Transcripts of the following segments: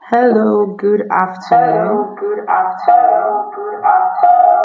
Hello, good afternoon. Hello, good afternoon. Good afternoon.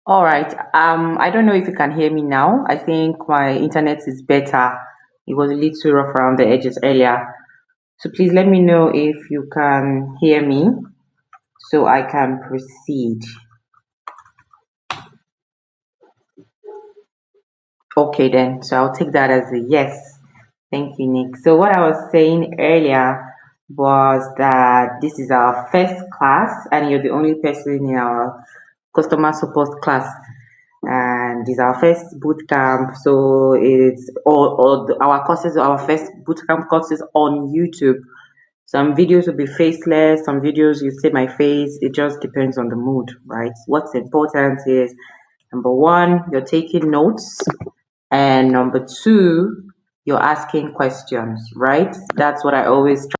All right. I don't know if you can hear me now. I think my internet is better. It was a little rough around the edges earlier. So please let me know if you can hear me so I can proceed. Okay then. So I'll take that as a yes. Thank you, Nick. So what I was saying earlier was that this is our first class and you're the only person in our customer support class. And it's our first boot camp, so it's our courses, our first boot camp courses on YouTube. Some videos will be faceless, some videos you see my face. It just depends on the mood, right? What's important is number one, you're taking notes, and number two, you're asking questions, right? That's what I always try.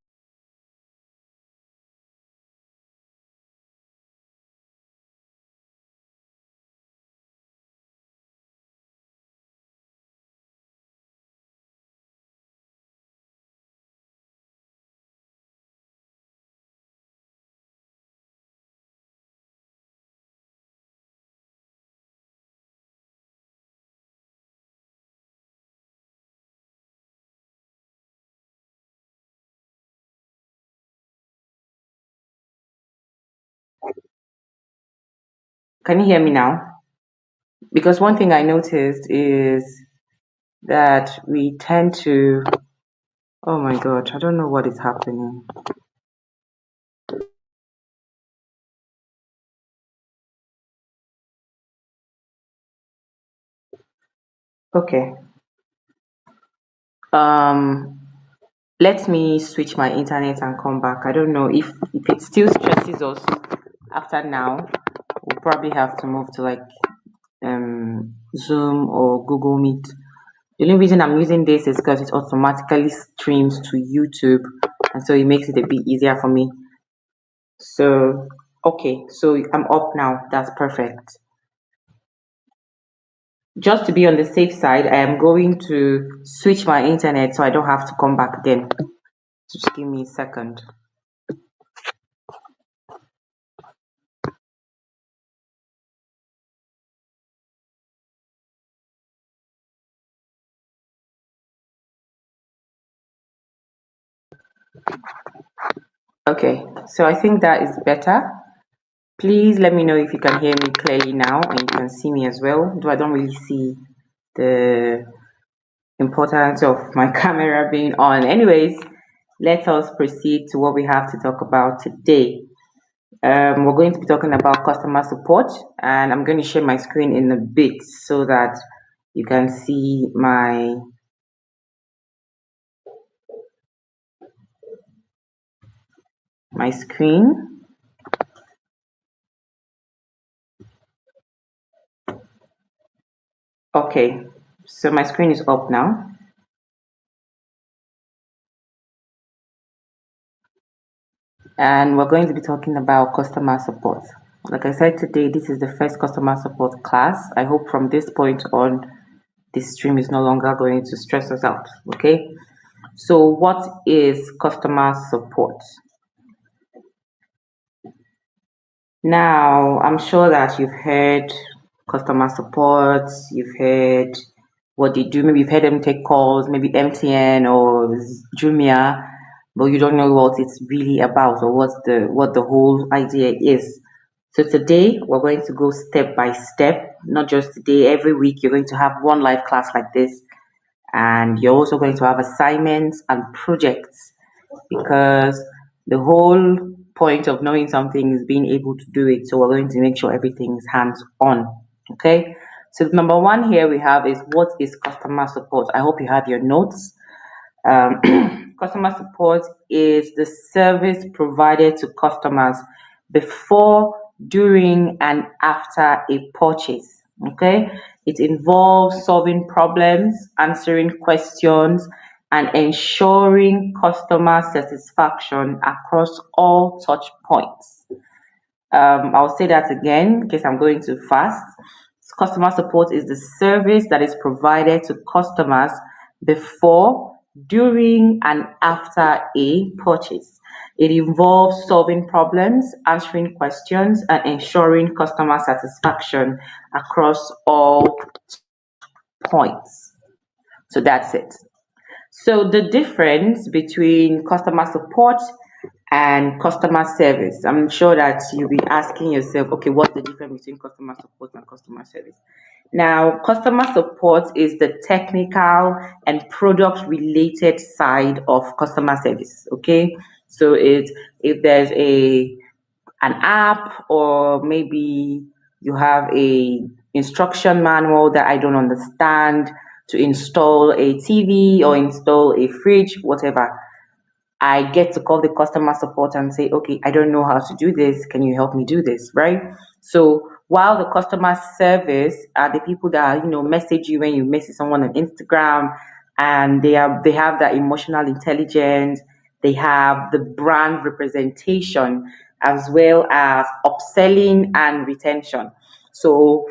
Can you hear me now? Because one thing I noticed is that we tend to, oh my God, I don't know what is happening. Okay. Um, Let me switch my internet and come back. I don't know if it still stresses us after now. We'll probably have to move to like Zoom or Google Meet. The only reason I'm using this is because it automatically streams to YouTube, and so it makes it a bit easier for me. So okay, so I'm up now. That's perfect. Just to be on the safe side, I am going to switch my internet so I don't have to come back then. Just give me a second. Okay, so I think that is better. Please let me know if you can hear me clearly now and you can see me as well, though I don't really see the importance of my camera being on. Anyways, let us proceed to what we have to talk about today. We're going to be talking about customer support, and I'm going to share my screen in a bit so that you can see my screen. Okay, so my screen is up now. And we're going to be talking about customer support. Like I said today, this is the first customer support class. I hope from this point on, this stream is no longer going to stress us out. Okay, so what is customer support? Now, I'm sure that you've heard customer support, you've heard what they do. Maybe you've heard them take calls, maybe MTN or Jumia, but you don't know what it's really about or what the whole idea is. So today we're going to go step by step, not just today, every week you're going to have one live class like this, and you're also going to have assignments and projects because the whole point of knowing something is being able to do it. So we're going to make sure everything is hands on. Okay. So number one here we have is what is customer support? I hope you have your notes. Customer support is the service provided to customers before, during, and after a purchase. Okay, it involves solving problems, answering questions, and ensuring customer satisfaction across all touch points. I'll say that again in case I'm going too fast. Customer support is the service that is provided to customers before, during, and after a purchase. It involves solving problems, answering questions, and ensuring customer satisfaction across all points. So that's it. So the difference between customer support and customer service, I'm sure that you'll be asking yourself, okay, what's the difference between customer support and customer service? Now, customer support is the technical and product related side of customer service. Okay, so it's if there's an app or maybe you have a instruction manual that I don't understand to install a TV or install a fridge, whatever. I get to call the customer support and say, okay, I don't know how to do this. Can you help me do this? Right? So while the customer service are the people that message you when you message someone on Instagram, and they have that emotional intelligence, they have the brand representation as well as upselling and retention. So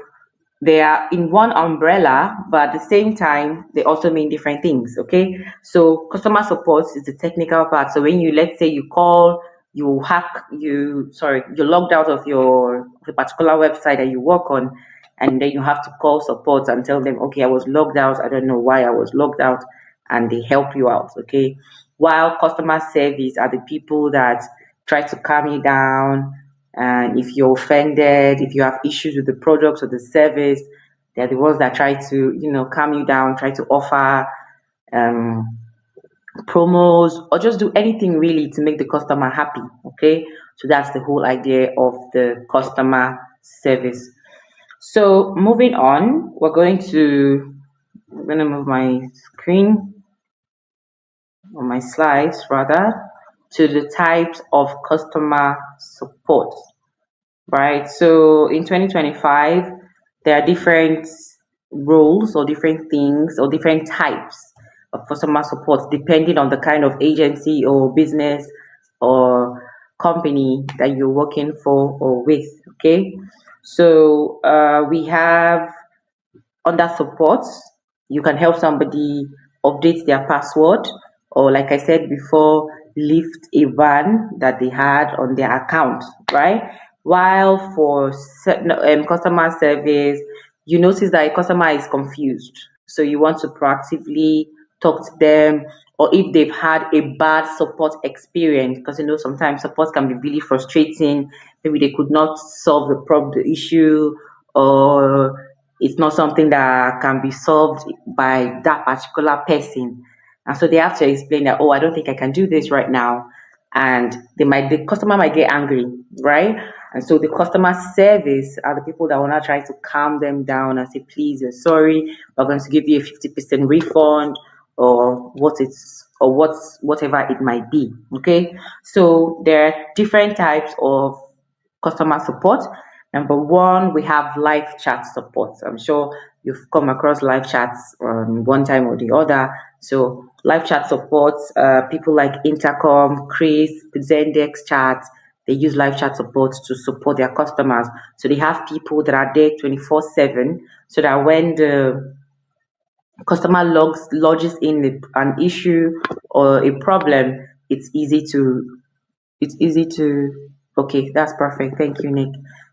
they are in one umbrella, but at the same time, they also mean different things. Okay. So customer support is the technical part. So when let's say you call, you're logged out of the particular website that you work on, and then you have to call support and tell them, okay, I was logged out. I don't know why I was logged out, and they help you out. Okay. While customer service are the people that try to calm you down, and if you're offended, if you have issues with the products or the service, they're the ones that try to, calm you down, try to offer um, promos or just do anything really to make the customer happy. Okay. So that's the whole idea of the customer service. So moving on, I'm going to move my screen or my slides rather to the types of customer support. Right? So in 2025, there are different roles or different things or different types of customer support depending on the kind of agency or business or company that you're working for or with. Okay. So we have under support, you can help somebody update their password, or like I said before, lift a van that they had on their account, right? While for customer service, you notice that a customer is confused. So you want to proactively talk to them or if they've had a bad support experience, because sometimes support can be really frustrating. Maybe they could not solve the issue, or it's not something that can be solved by that particular person. And so they have to explain that, oh, I don't think I can do this right now. And the customer might get angry, right? And so the customer service are the people that will not try to calm them down and say, please, you're sorry, we're going to give you a 50% refund, or whatever it might be. Okay. So there are different types of customer support. Number one, we have live chat support. I'm sure you've come across live chats one time or the other. So live chat support, people like Intercom, Chris, Zendex Chat, they use live chat support to support their customers. So they have people that are there 24/7, so that when the customer lodges in an issue or a problem, it's easy to okay, that's perfect. Thank you, Nick.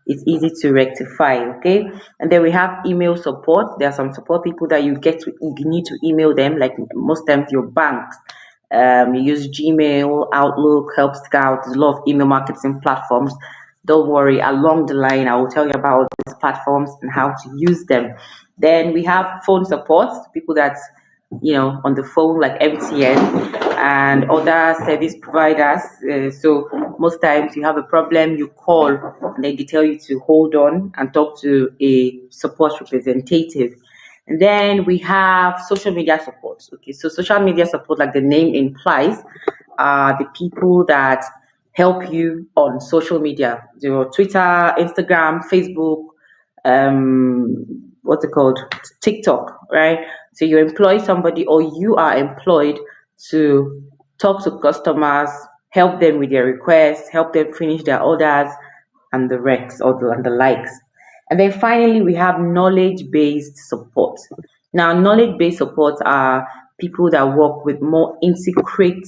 It's easy to rectify, okay? And then we have email support. There are some support people that you need to email them, like most times your banks. You use Gmail, Outlook, Help Scout, there's a lot of email marketing platforms. Don't worry, along the line, I will tell you about these platforms and how to use them. Then we have phone support, people that on the phone, like MTN and other service providers. So most times you have a problem, you call, and they tell you to hold on and talk to a support representative. And then we have social media support. Okay, so social media support, like the name implies, are the people that help you on social media, Twitter, Instagram, Facebook, what's it called, TikTok, right? So you employ somebody, or you are employed to talk to customers, help them with their requests, help them finish their orders, and the recs and the likes. And then finally, we have knowledge-based support. Now, knowledge-based support are people that work with more intricate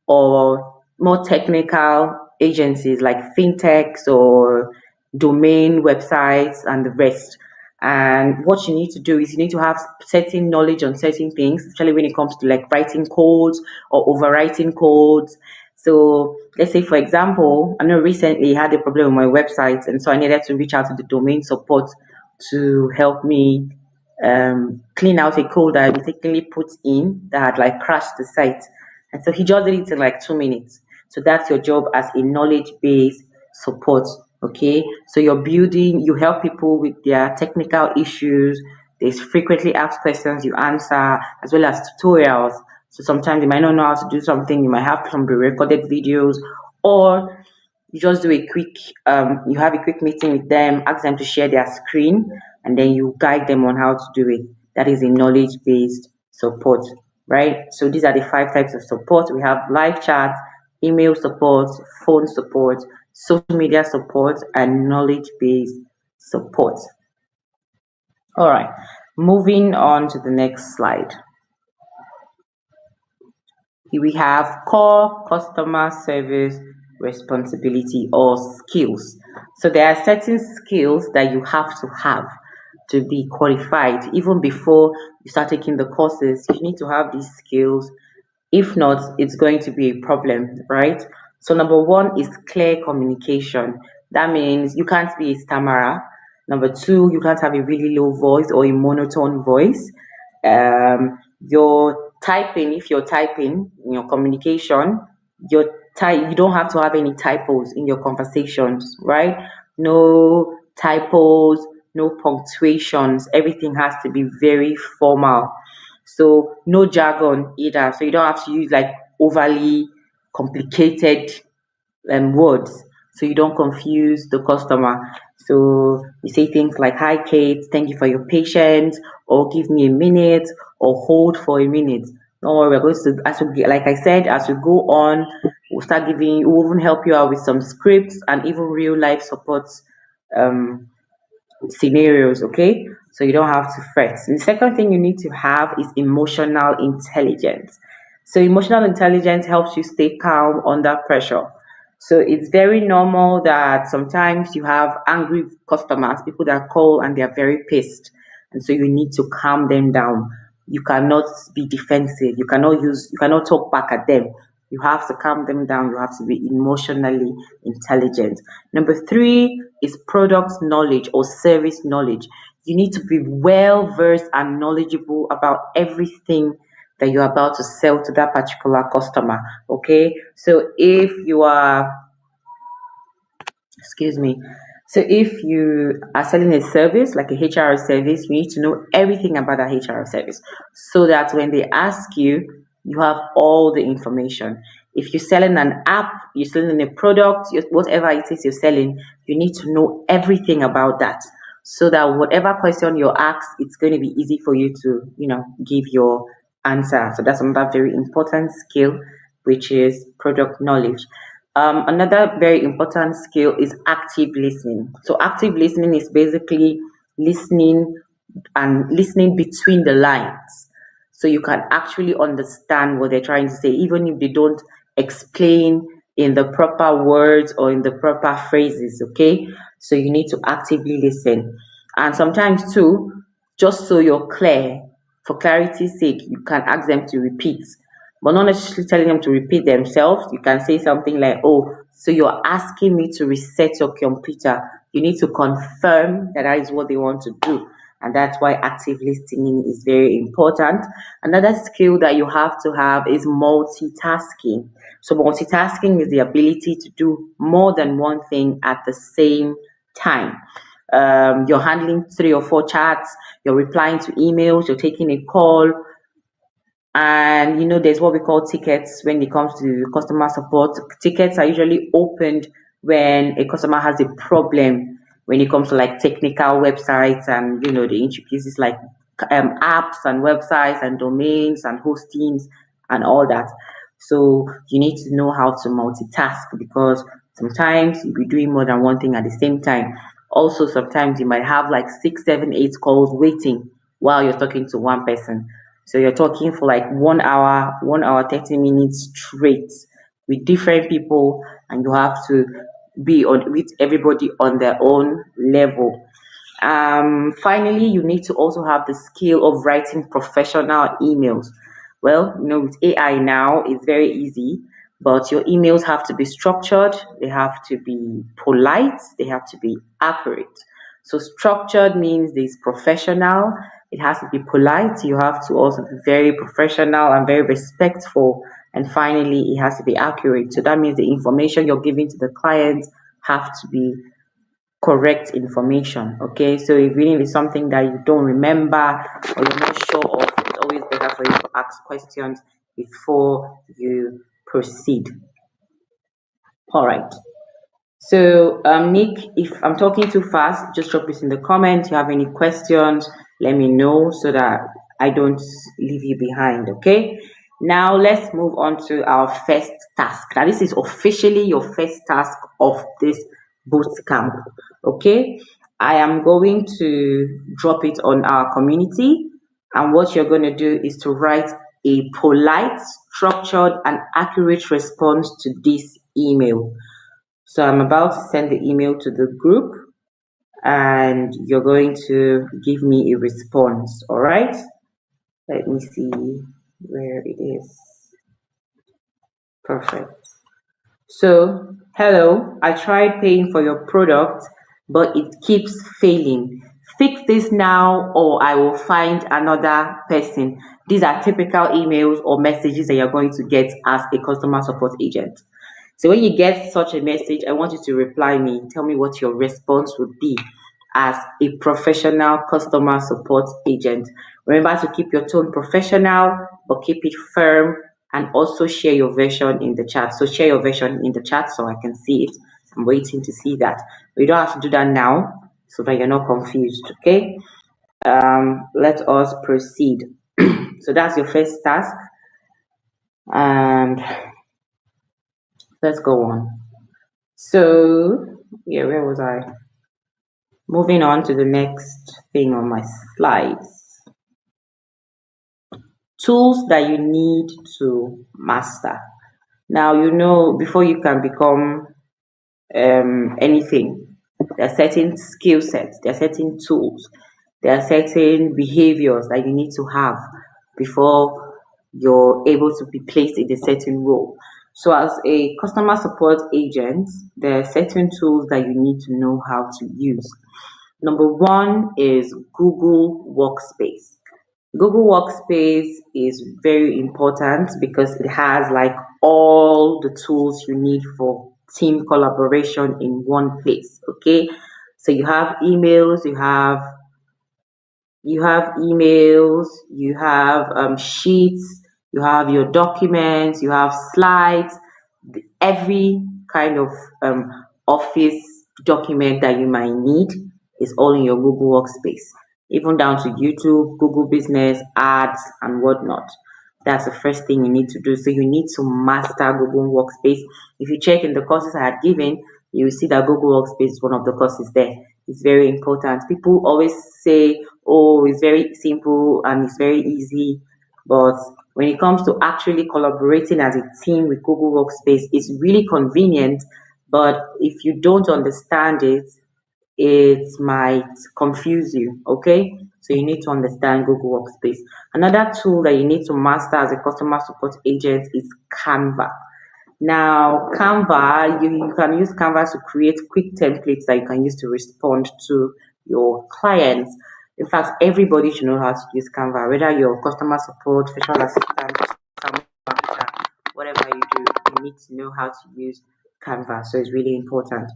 or more technical agencies like fintechs or domain websites and the rest. And what you need to do is you need to have certain knowledge on certain things, especially when it comes to like writing codes or overwriting codes. So let's say, for example, I know recently I had a problem with my website, and so I needed to reach out to the domain support to help me clean out a code that I mistakenly put in that had like crashed the site. And so he just did it in like 2 minutes. So that's your job as a knowledge-based support. Okay. So you help people with their technical issues. There's frequently asked questions you answer, as well as tutorials. So sometimes you might not know how to do something. You might have some pre-recorded videos, or you just do you have a quick meeting with them, ask them to share their screen, and then you guide them on how to do it. That is a knowledge-based support, right? So these are the 5 types of support. We have live chat, email support, phone support, social media support, and knowledge-based support. All right, moving on to the next slide. Here we have core customer service responsibility or skills. So there are certain skills that you have to be qualified. Even before you start taking the courses, you need to have these skills. If not, it's going to be a problem, right? So number one is clear communication. That means you can't be a stammerer. Number two, you can't have a really low voice or a monotone voice. Your typing, if you're typing in your communication, you don't have to have any typos in your conversations, right? No typos, no punctuations. Everything has to be very formal. So no jargon either. So you don't have to use like overly complicated words, so you don't confuse the customer. So you say things like, "Hi, Kate, thank you for your patience," or "Give me a minute," or "Hold for a minute." Don't worry, we're going to, like I said, as we go on, we'll even help you out with some scripts and even real life support scenarios, okay? So you don't have to fret. And the second thing you need to have is emotional intelligence. So emotional intelligence helps you stay calm under pressure. So it's very normal that sometimes you have angry customers, people that call and they're very pissed. And so you need to calm them down. you cannot be defensive. You cannot talk back at them. You have to calm them down. You have to be emotionally intelligent. Number three is product knowledge or service knowledge. You need to be well versed and knowledgeable about everything that you're about to sell to that particular customer. Okay. So if you are, excuse me, so if you are selling a service like a HR service, you need to know everything about that HR service so that when they ask you, you have all the information. If you're selling an app, you're selling a product, whatever it is you're selling, you need to know everything about that so that whatever question you're asked, it's going to be easy for you to, give your answer. So that's another very important skill, which is product knowledge. Another very important skill is active listening. So active listening is basically listening and listening between the lines. So you can actually understand what they're trying to say, even if they don't explain in the proper words or in the proper phrases. Okay. So you need to actively listen. And sometimes too, just so you're clear, for clarity's sake, you can ask them to repeat, but not necessarily telling them to repeat themselves. You can say something like, "Oh, so you're asking me to reset your computer." You need to confirm that that is what they want to do. And that's why active listening is very important. Another skill that you have to have is multitasking. So, multitasking is the ability to do more than one thing at the same time. You're handling three or four chats, you're replying to emails, you're taking a call, and there's what we call tickets when it comes to customer support. Tickets are usually opened when a customer has a problem when it comes to like technical websites and the intricacies like apps and websites and domains and hostings and all that. So you need to know how to multitask because sometimes you'll be doing more than one thing at the same time. Also, sometimes you might have like 6, 7, 8 calls waiting while you're talking to one person. So you're talking for like 1 hour, 30 minutes straight with different people, and you have to be on with everybody on their own level. Finally, you need to also have the skill of writing professional emails. Well, with AI now, it's very easy, but your emails have to be structured, they have to be polite, they have to be accurate. So, structured means there's professional, it has to be polite, you have to also be very professional and very respectful, and finally, it has to be accurate. So, that means the information you're giving to the client have to be correct information. Okay, so if reading is something that you don't remember or you're not sure of, it's always better for you to ask questions before you proceed. All right. So, Nick, if I'm talking too fast, just drop this in the comments. If you have any questions, let me know so that I don't leave you behind. Okay. Now, let's move on to our first task. Now, this is officially your first task of this boot camp. Okay. I am going to drop it on our community. And what you're going to do is to write a polite, structured, and accurate response to this email. So I'm about to send the email to the group and you're going to give me a response. All right. Let me see where it is. Perfect. So, hello, I tried paying for your product, but it keeps failing. Fix this now or I will find another person. These are typical emails or messages that you're going to get as a customer support agent. So when you get such a message, I want you to reply me. Tell me what your response would be as a professional customer support agent. Remember to keep your tone professional, but keep it firm and also share your version in the chat. So share your version in the chat so I can see it. I'm waiting to see that. But you don't have to do that now so that you're not confused, okay? Let us proceed. So that's your first task. And let's go on. So, yeah, where was I? Moving on to the next thing on my slides. Tools that you need to master. Now, before you can become anything, there are certain skill sets, there are certain tools, there are certain behaviors that you need to have before you're able to be placed in a certain role. So as a customer support agent, there are certain tools that you need to know how to use. Number one is Google Workspace. Google Workspace is very important because it has like all the tools you need for team collaboration in one place. Okay, so you have emails, you have sheets, you have your documents, you have slides, every kind of office document that you might need is all in your Google Workspace, even down to YouTube, Google Business, ads, and whatnot. That's the first thing you need to do. So you need to master Google Workspace. If you check in the courses I had given, you will see that Google Workspace is one of the courses there. It's very important. People always say, oh, it's very simple and it's very easy. But when it comes to actually collaborating as a team with Google Workspace, it's really convenient. But if you don't understand it, it might confuse you. Okay, so you need to understand Google Workspace. Another tool that you need to master as a customer support agent is Canva. Now, Canva, you can use Canva to create quick templates that you can use to respond to your clients. In fact, everybody should know how to use Canva, whether you're customer support, virtual assistant, customer marketer, whatever you do, you need to know how to use Canva. So it's really important.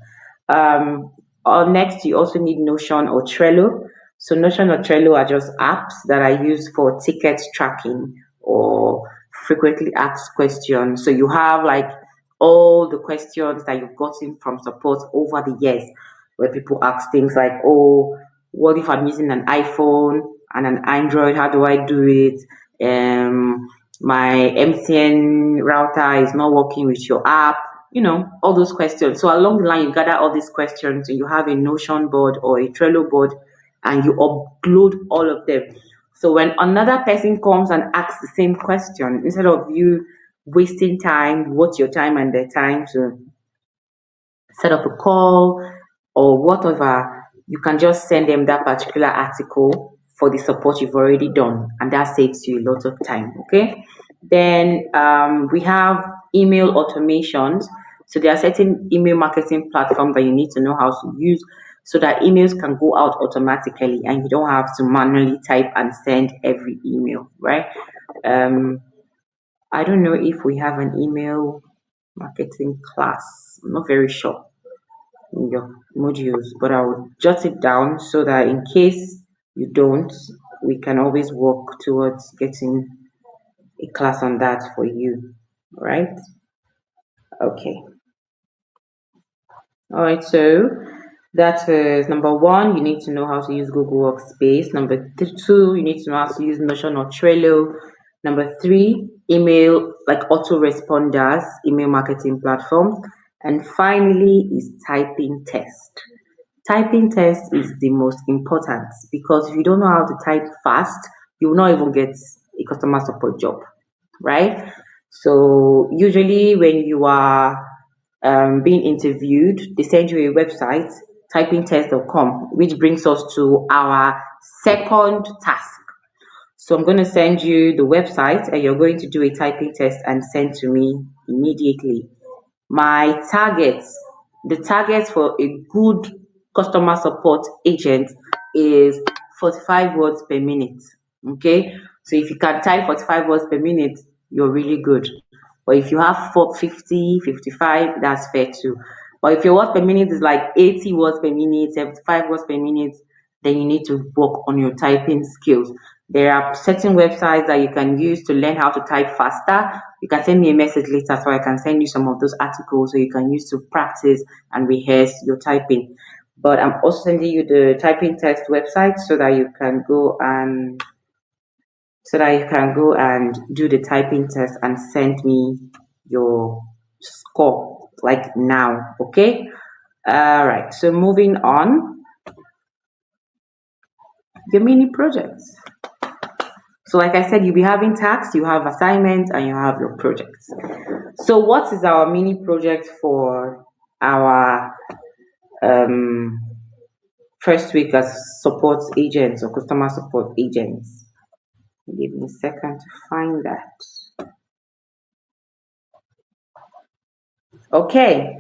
Next, you also need Notion or Trello. So Notion or Trello are just apps that are used for ticket tracking or frequently asked questions. So you have like all the questions that you've gotten from support over the years, where people ask things like, oh, what if I'm using an iPhone and an Android? How do I do it? My MTN router is not working with your app. All those questions. So along the line, you gather all these questions and you have a Notion board or a Trello board and you upload all of them. So when another person comes and asks the same question, instead of you wasting time, what's your time and their time to set up a call or whatever, you can just send them that particular article for the support you've already done, and that saves you a lot of time. Okay. Then we have email automations. So there are certain email marketing platforms that you need to know how to use so that emails can go out automatically and you don't have to manually type and send every email, right? I don't know if we have an email marketing class. I'm not very sure in your modules, but I'll jot it down so that in case you don't, we can always work towards getting a class on that for you. All right? Okay. All right, so that is number one, you need to know how to use Google Workspace. Number two, you need to know how to use Notion or Trello. Number three, email, like autoresponders, email marketing platforms. And finally is typing test. Typing test is the most important because if you don't know how to type fast, you will not even get a customer support job, right? So usually when you are being interviewed, they send you a website, typingtest.com, which brings us to our second task. So I'm going to send you the website and you're going to do a typing test and send to me immediately. My targets, the target for a good customer support agent is 45 words per minute. Okay, so if you can type 45 words per minute, you're really good. But if you have 50, 55, that's fair too. But if your words per minute is like 80 words per minute, 75 words per minute, then you need to work on your typing skills. There are certain websites that you can use to learn how to type faster. You can send me a message later so I can send you some of those articles so you can use to practice and rehearse your typing. But I'm also sending you the typing test website so that you can go and do the typing test and send me your score like now. Okay. All right. So moving on, your mini projects. So like I said, you'll be having tasks, you have assignments, and you have your projects. So what is our mini project for our um, first week as support agents or customer support agents? Give me a second to find that. Okay,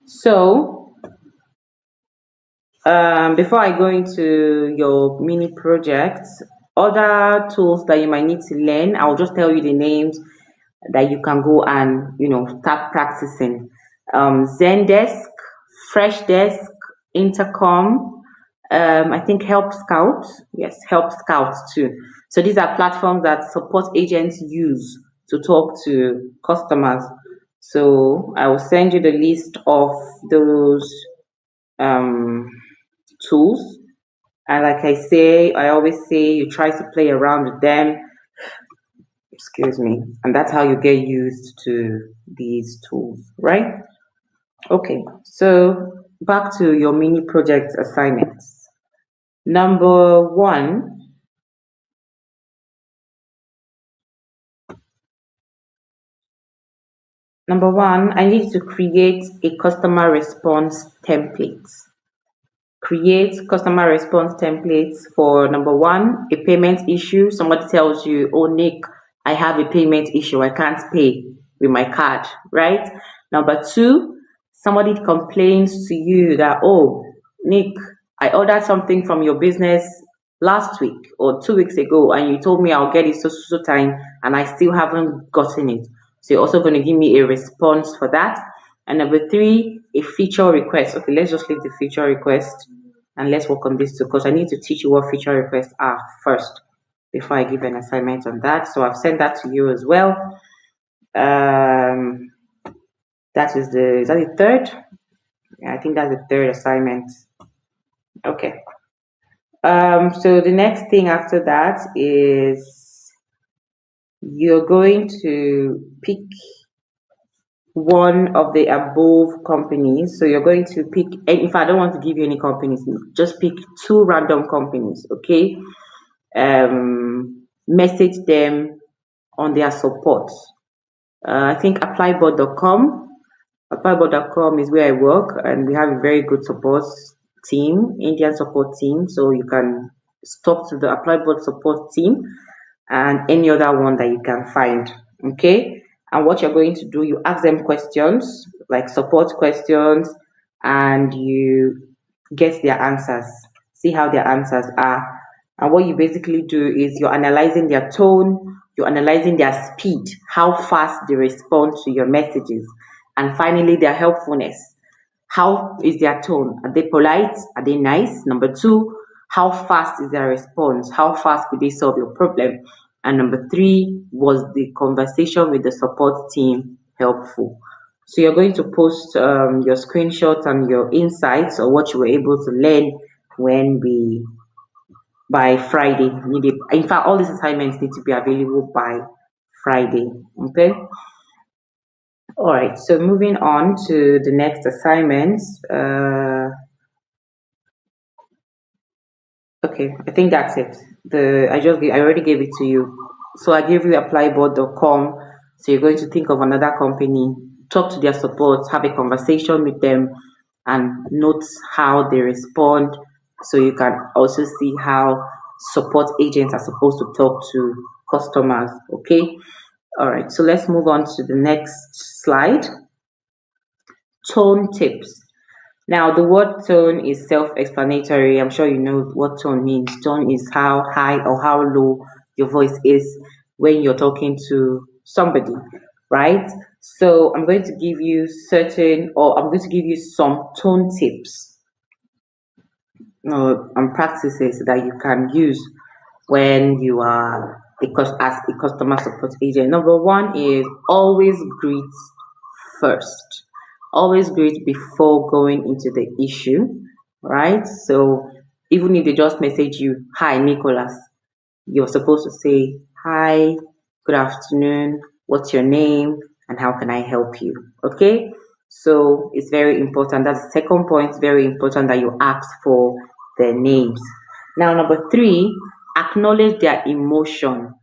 so before I go into your mini projects, other tools that you might need to learn, I'll just tell you the names that you can go and start practicing. Zendesk, Freshdesk, Intercom, I think Help Scout. Yes, Help Scout too. So these are platforms that support agents use to talk to customers. So I will send you the list of those um, tools. And like I always say, you try to play around with them, excuse me, and that's how you get used to these tools, right? Okay, so back to your mini project assignments. Number one, I need to create a customer response template. Create customer response templates for number one, a payment issue. Somebody tells you, oh, Nick, I have a payment issue. I can't pay with my card, right? Number two, somebody complains to you that, oh, Nick, I ordered something from your business last week or 2 weeks ago, and you told me I'll get it so time, and I still haven't gotten it. So you're also going to give me a response for that. And number three, a feature request. Okay, let's just leave the feature request and let's work on this too, because I need to teach you what feature requests are first before I give an assignment on that. So I've sent that to you as well. Is that the third? Yeah, I think that's the third assignment. Okay. So the next thing after that is you're going to pick one of the above companies. So you're going to pick, and if I don't want to give you any companies, just pick two random companies, okay? Message them on their support. I think applybot.com. Applybot.com is where I work, and we have a very good support team, Indian support team. So you can talk to the Applybot support team and any other one that you can find, okay? And what you're going to do, you ask them questions, like support questions, and you get their answers, see how their answers are. And what you basically do is you're analyzing their tone, you're analyzing their speed, how fast they respond to your messages, and finally their helpfulness. How is their tone? Are they polite? Are they nice? Number two, how fast is their response? How fast could they solve your problem? And number three, was the conversation with the support team helpful? So you're going to post your screenshots and your insights or what you were able to learn by Friday. In fact, all these assignments need to be available by Friday. Okay. All right. So moving on to the next assignment. Okay, I think that's it. I already gave it to you. So I gave you applyboard.com. So you're going to think of another company, talk to their support, have a conversation with them, and note how they respond. So you can also see how support agents are supposed to talk to customers. Okay. All right. So let's move on to the next slide. Tone tips. Now, the word tone is self-explanatory. I'm sure you know what tone means. Tone is how high or how low your voice is when you're talking to somebody, right? So I'm going to give you some tone tips and practices that you can use when you are as a customer support agent. Number one is always greet first. Always greet before going into the issue, right? So even if they just message you, hi, Nicholas, you're supposed to say, hi, good afternoon, what's your name, and how can I help you? Okay? So it's very important. That's the second point. It's very important that you ask for their names. Now, number three, acknowledge their emotion.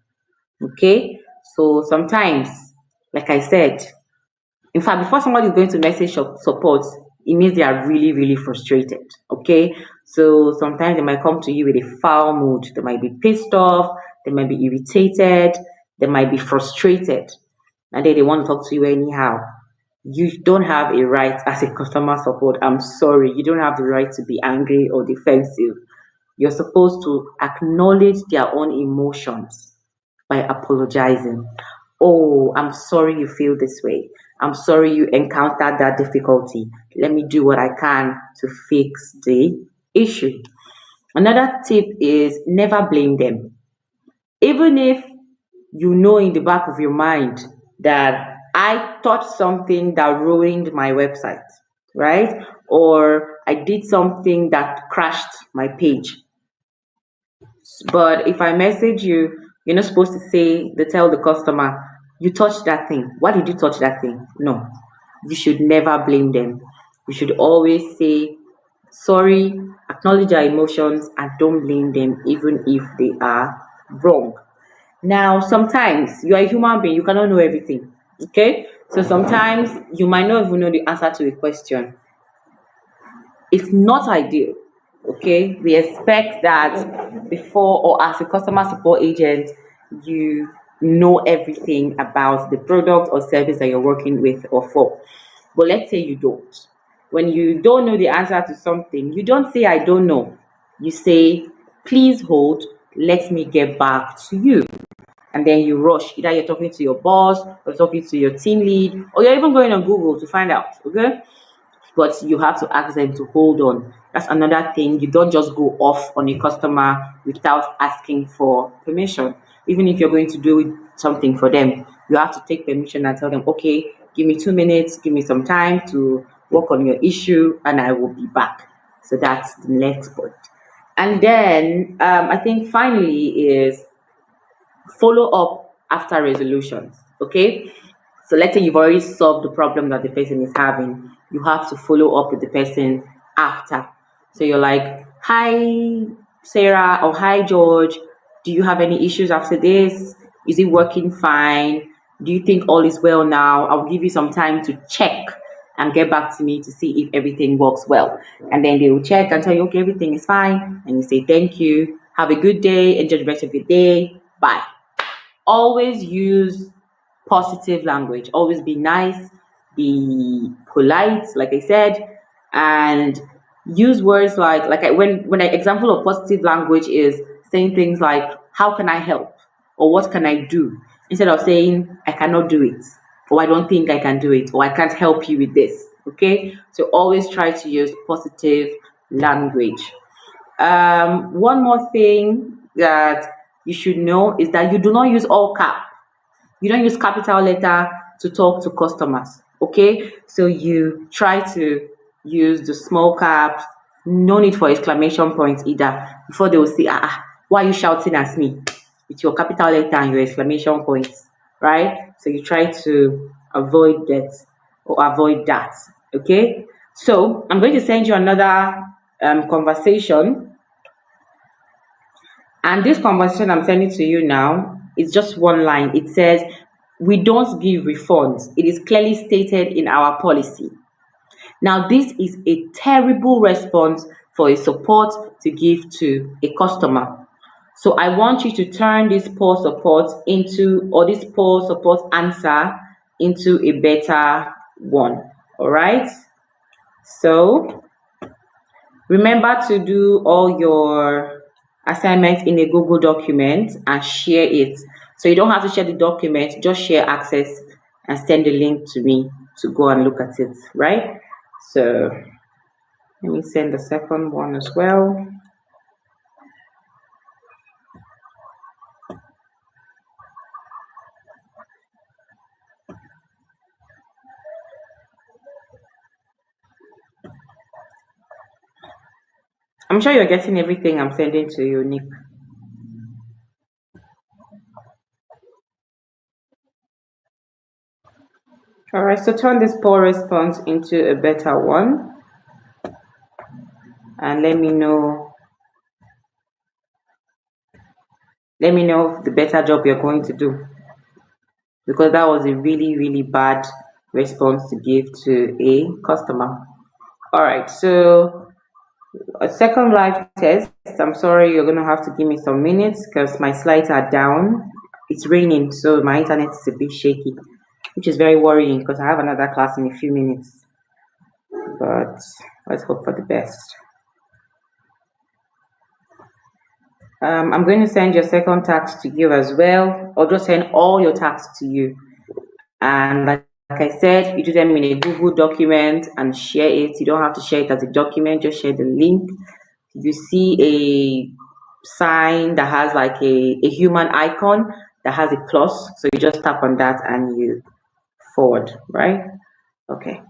Okay? So sometimes, like I said, in fact, before somebody is going to message support, it means they are really, really frustrated. Okay. So sometimes they might come to you with a foul mood. They might be pissed off. they might be irritated, they might be frustrated, and then they want to talk to you anyhow. You don't have a right as a customer support. I'm sorry, you don't have the right to be angry or defensive. You're supposed to acknowledge their own emotions by apologizing. Oh, I'm sorry you feel this way. I'm sorry you encountered that difficulty. Let me do what I can to fix the issue. Another tip is never blame them. Even if you know in the back of your mind that I touched something that ruined my website, right? Or I did something that crashed my page. But if I message you, you're not supposed to tell the customer, you touched that thing. Why did you touch that thing? No, you should never blame them. You should always say, sorry, acknowledge our emotions, and don't blame them, even if they are wrong. Now, sometimes you are a human being, you cannot know everything. Okay? So sometimes you might not even know the answer to a question. It's not ideal. Okay, we expect that before or as a customer support agent, you know everything about the product or service that you're working with or for. But let's say you don't. When you don't know the answer to something, you don't say, I don't know. You say, please hold, let me get back to you. And then you rush. Either you're talking to your boss, or talking to your team lead, or you're even going on Google to find out. Okay, but you have to ask them to hold on. That's another thing. You don't just go off on a customer without asking for permission. Even if you're going to do something for them, you have to take permission and tell them, okay, give me 2 minutes, give me some time to work on your issue, and I will be back. So that's the next point. And then I think finally is follow up after resolutions. Okay, so let's say you've already solved the problem that the person is having, you have to follow up with the person after. So you're like, hi Sarah, or hi George, do you have any issues after this? Is it working fine? Do you think all is well now? I'll give you some time to check and get back to me to see if everything works well. And then they will check and tell you, okay, everything is fine. And you say, thank you. Have a good day. Enjoy the rest of your day. Bye. Always use positive language. Always be nice, be polite, like I said, and use words when an example of positive language is saying things like, how can I help? Or what can I do? Instead of saying, I cannot do it, or I don't think I can do it, or I can't help you with this. Okay? So always try to use positive language. One more thing that you should know is that you do not use all cap. You don't use capital letter to talk to customers. Okay, so you try to use the small caps. No need for exclamation points either. Before they will say, why are you shouting at me with your capital letter and your exclamation points, right? So you try to avoid that. Okay, so I'm going to send you another conversation, and this conversation I'm sending to you now is just one line. It says, we don't give refunds. It is clearly stated in our policy. Now, this is a terrible response for a support to give to a customer. So I want you to turn this poor support this poor support answer into a better one. All right. So remember to do all your assignments in a Google document and share it. So you don't have to share the document, just share access and send the link to me to go and look at it, right? So let me send the second one as well. I'm sure you're getting everything I'm sending to you, Nick. All right, so turn this poor response into a better one and let me know the better job you're going to do, because that was a really, really bad response to give to a customer. All right, so A second live test. I'm sorry, you're gonna have to give me some minutes because my slides are down. It's raining, so my internet is a bit shaky, which is very worrying because I have another class in a few minutes. But let's hope for the best. I'm going to send your second task to you as well, or just send all your tasks to you. And like I said, you do them in a Google document and share it. You don't have to share it as a document, just share the link. You see a sign that has like a human icon that has a plus. So you just tap on that and you forward, right? Okay.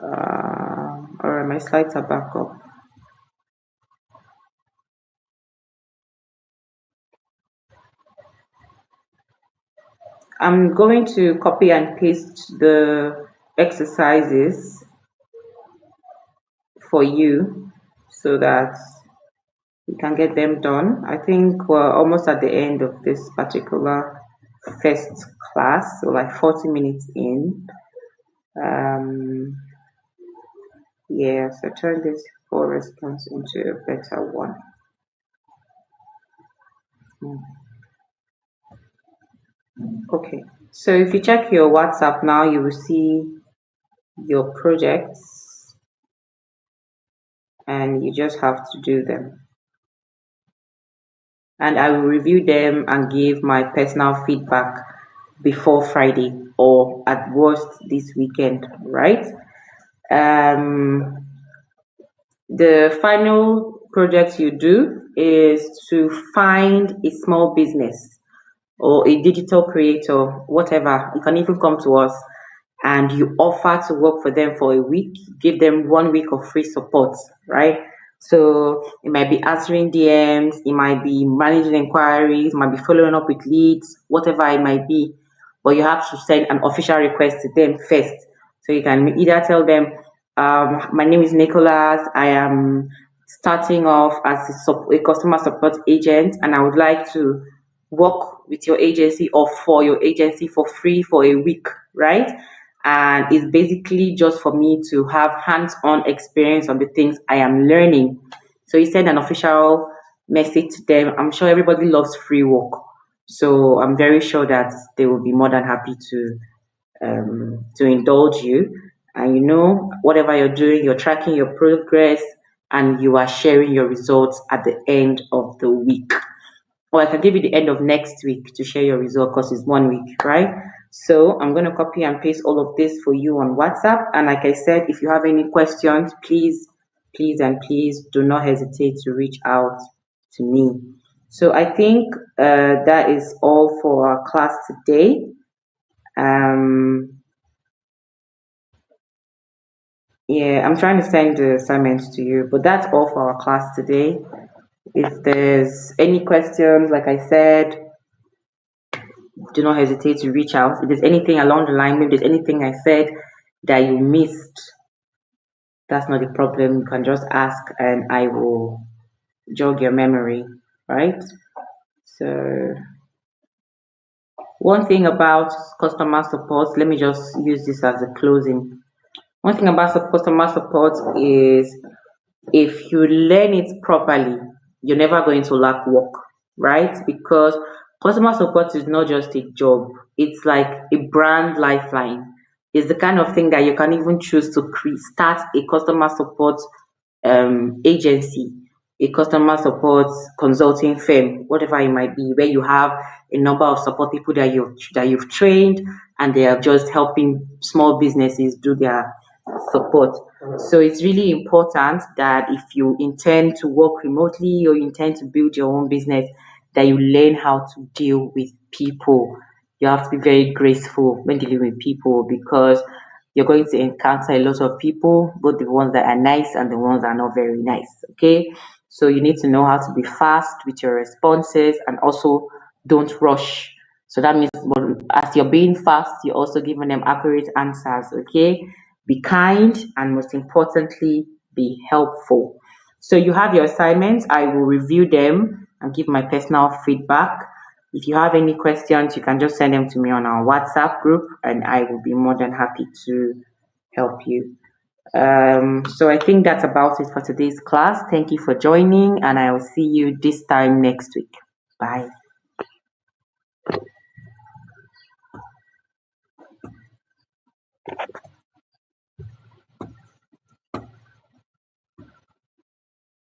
All right, my slides are back up. I'm going to copy and paste the exercises for you so that you can get them done. I think we're almost at the end of this particular first class, so like 40 minutes in. Yeah, so turn this poor response into a better one. Okay, so if you check your WhatsApp now, you will see your projects and you just have to do them. And I will review them and give my personal feedback before Friday or at worst this weekend, right? The final project you do is to find a small business or a digital creator, whatever. You can even come to us and you offer to work for them for a week, give them 1 week of free support, right? So it might be answering DMs, it might be managing inquiries, it might be following up with leads, whatever it might be. But you have to send an official request to them first. So you can either tell them, my name is Nicholas, I am starting off as a customer support agent, and I would like to work with your agency or for your agency for free for a week, right? And it's basically just for me to have hands-on experience on the things I am learning. So you send an official message to them. I'm sure everybody loves free work. So I'm very sure that they will be more than happy to indulge you. And you know, whatever you're doing, you're tracking your progress and you are sharing your results at the end of the week. Or I can give you the end of next week to share your result because it's 1 week, right? So I'm going to copy and paste all of this for you on WhatsApp. And like I said, if you have any questions, please do not hesitate to reach out to me. So I think that is all for our class today. Yeah, I'm trying to send the assignments to you, but that's all for our class today. If there's any questions, like I said, do not hesitate to reach out. If there's anything along the line, maybe there's anything I said that you missed, that's not a problem. You can just ask and I will jog your memory, right? So one thing about customer support, let me just use this as a closing. One thing about customer support is if you learn it properly, you're never going to lack work, right? Because customer support is not just a job, it's like a brand lifeline. It's the kind of thing that you can even choose to start a customer support agency, a customer support consulting firm, whatever it might be, where you have a number of support people that you've trained and they are just helping small businesses do their support. So it's really important that if you intend to work remotely or you intend to build your own business, that you learn how to deal with people. You have to be very graceful when dealing with people because you're going to encounter a lot of people, both the ones that are nice and the ones that are not very nice. Okay. So you need to know how to be fast with your responses and also don't rush. So that means as you're being fast, you're also giving them accurate answers. Okay. Be kind and most importantly, be helpful. So you have your assignments. I will review them and give my personal feedback. If you have any questions, you can just send them to me on our WhatsApp group and I will be more than happy to help you. So I think that's about it for today's class. Thank you for joining, and I will see you this time next week. Bye.